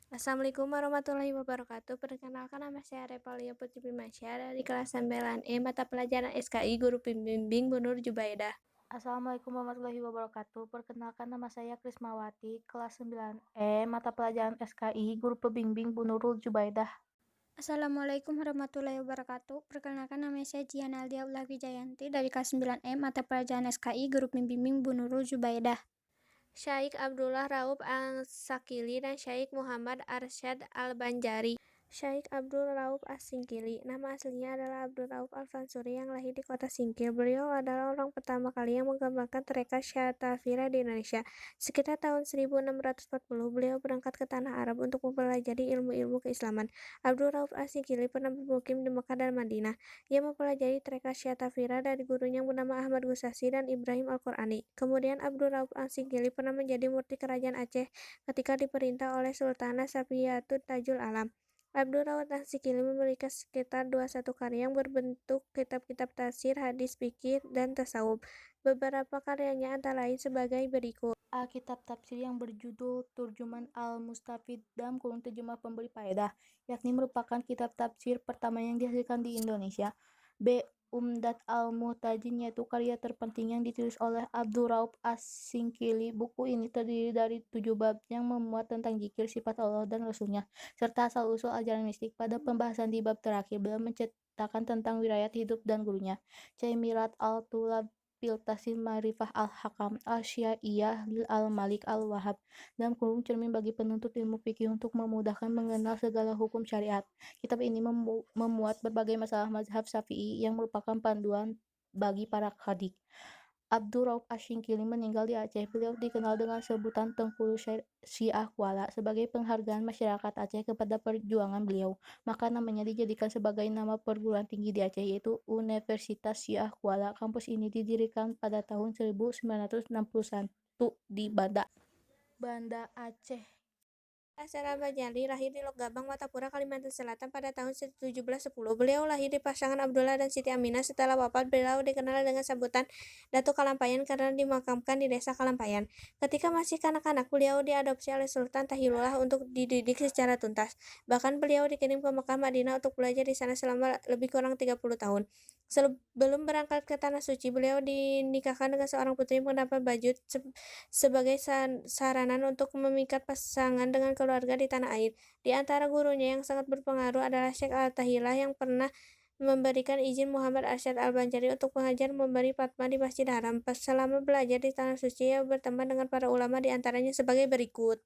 Assalamualaikum warahmatullahi wabarakatuh. Perkenalkan nama saya Revalia Putri Pimansyah dari kelas 9E mata pelajaran SKI Guru Pembimbing Bu Nur Jubaidah. Assalamualaikum warahmatullahi wabarakatuh. Perkenalkan nama saya Krismawati, kelas 9E, mata pelajaran SKI, Guru Pembimbing Bu Nurul Jubaidah. Assalamualaikum warahmatullahi wabarakatuh. Perkenalkan nama saya Jihan Aldia Ulah Wijayanti dari kelas 9E mata pelajaran SKI Guru Pembimbing Bu Nurul Jubaidah. Syaikh Abdullah Rauf As-Sakili dan Syaikh Muhammad Arsyad Al-Banjari. Syaikh Abdul Rauf As-Singkili, nama aslinya adalah Abdul Rauf Al-Fansuri yang lahir di kota Singkil. Beliau adalah orang pertama kali yang mengembangkan tarekat Syatafira di Indonesia. Sekitar tahun 1640, beliau berangkat ke tanah Arab untuk mempelajari ilmu-ilmu keislaman. Abdul Rauf As-Singkili pernah bermukim di Mekah dan Madinah. Ia mempelajari tarekat Syatafira dari gurunya yang bernama Ahmad Gusasi dan Ibrahim Al-Qurani. Kemudian Abdul Rauf As-Singkili pernah menjadi mufti kerajaan Aceh ketika diperintah oleh Sultanah Safiyatun Tajul Alam. Abdul Rauf As-Singkili memiliki sekitar 21 karya yang berbentuk kitab-kitab tafsir, hadis, fikih, dan tasawuf. Beberapa karyanya antara lain sebagai berikut. Kitab tafsir yang berjudul Turjuman Al-Mustafid dalam kurung terjemah pemberi faedah, yakni merupakan kitab tafsir pertama yang dihasilkan di Indonesia. B. Umdat Al-Muhtajin, yaitu karya terpenting yang ditulis oleh Abdul Rauf As-Singkili. Buku ini terdiri dari 7 bab yang memuat tentang zikir, sifat Allah dan Rasulnya, serta asal-usul ajaran mistik. Pada pembahasan di bab terakhir, beliau menceritakan tentang wilayah hidup dan gurunya, Mirat Al-Tulab Piltasin Ma'rifah Al-Hakam Al-Syaiyah Lil Al-Malik Al-Wahhab, dalam kurung cermin bagi penuntut ilmu fikih untuk memudahkan mengenal segala hukum syariat. Kitab ini memuat berbagai masalah mazhab Syafi'i yang merupakan panduan bagi para qadhi. Abdul Rauf As-Singkili meninggal di Aceh. Beliau dikenal dengan sebutan Tengku Syiah Kuala sebagai penghargaan masyarakat Aceh kepada perjuangan beliau. Maka namanya dijadikan sebagai nama perguruan tinggi di Aceh, yaitu Universitas Syiah Kuala. Kampus ini didirikan pada tahun 1961 di Banda Aceh. Arsyad Al-Banjari lahir di Lok Gabang, Watapura, Kalimantan Selatan pada tahun 1710. Beliau lahir di pasangan Abdullah dan Siti Aminah. Setelah wafat, beliau dikenal dengan sebutan Datuk Kalampayan karena dimakamkan di desa Kalampayan. Ketika masih kanak-kanak, beliau diadopsi oleh Sultan Tahilullah untuk dididik secara tuntas. Bahkan beliau dikirim ke Mekah Madinah untuk belajar di sana selama lebih kurang 30 tahun. Sebelum berangkat ke Tanah Suci, beliau dinikahkan dengan seorang putri bernama Bajut sebagai saranan untuk memikat pasangan dengan keluarga di tanah air. Di antara gurunya yang sangat berpengaruh adalah Syekh Al-Tahillah yang pernah memberikan izin Muhammad Arsyad Al-Banjari untuk mengajar memberi fatwa di Masjid Haram. Selama belajar di Tanah Suci, ia berteman dengan para ulama di antaranya sebagai berikut.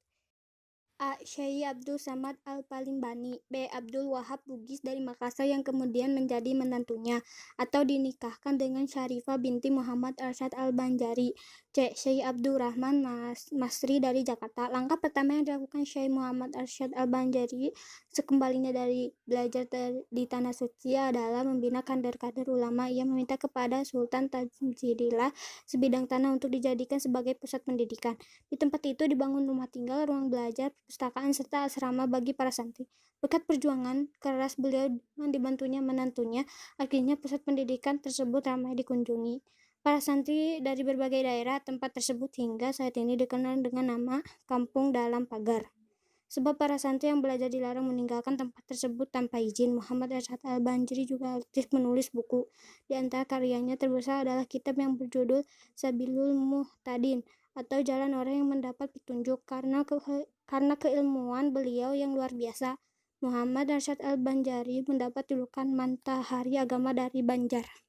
A. Syekh Abdul Samad Al-Palimbani. B. Abdul Wahab Bugis dari Makassar yang kemudian menjadi menantunya atau dinikahkan dengan Syarifah binti Muhammad Arsyad Al-Banjari. C. Syekh Abdul Rahman Masri dari Jakarta. Langkah pertama yang dilakukan Syekh Muhammad Arsyad Al-Banjari sekembalinya dari belajar di Tanah Suci adalah membina kader-kader ulama. Ia meminta kepada Sultan Tajidillah sebidang tanah untuk dijadikan sebagai pusat pendidikan. Di tempat itu dibangun rumah tinggal, ruang belajar, perpustakaan, serta asrama bagi para santri. Berkat perjuangan keras beliau dan dibantunya menantunya, akhirnya pusat pendidikan tersebut ramai dikunjungi para santri dari berbagai daerah. Tempat tersebut hingga saat ini dikenal dengan nama Kampung Dalam Pagar. Sebab para santri yang belajar dilarang meninggalkan tempat tersebut tanpa izin. Muhammad Arsyad Al-Banjari juga aktif menulis buku. Di antara karyanya terbesar adalah kitab yang berjudul Sabilul Muhtadin atau jalan orang yang mendapat petunjuk. Karena keilmuan beliau yang luar biasa, Muhammad Arsyad Al-Banjari mendapat julukan Matahari Agama dari Banjar.